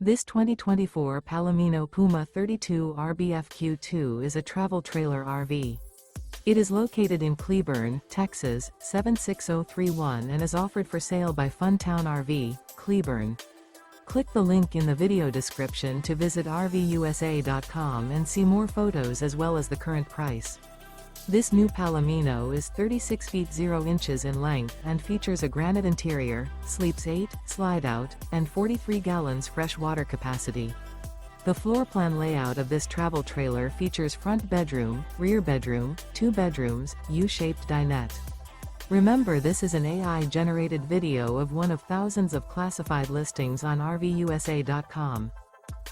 This 2024 Palomino Puma 32 RBFQ2 is a travel trailer RV. It is located in Cleburne, Texas, 76031 and is offered for sale by Funtown RV, Cleburne. Click the link in the video description to visit RVUSA.com and see more photos as well as the current price. This new Palomino is 36 feet 0 inches in length and features a granite interior, sleeps 8, slide-out, and 43 gallons fresh water capacity. The floor plan layout of this travel trailer features front bedroom, rear bedroom, 2 bedrooms, U-shaped dinette. Remember, this is an AI-generated video of one of thousands of classified listings on RVUSA.com.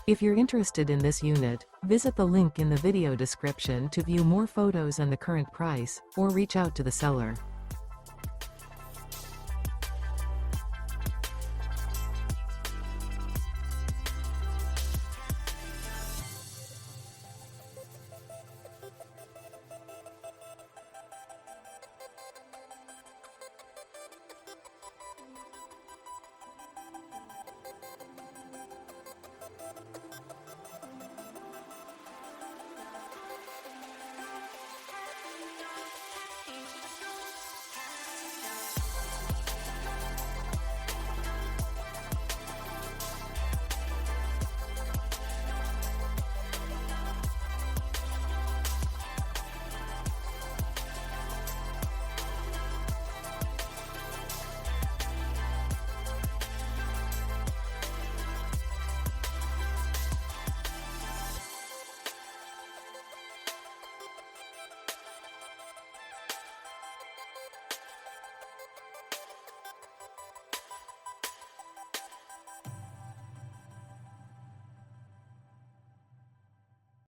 If you're interested in this unit, visit the link in the video description to view more photos and the current price, or reach out to the seller.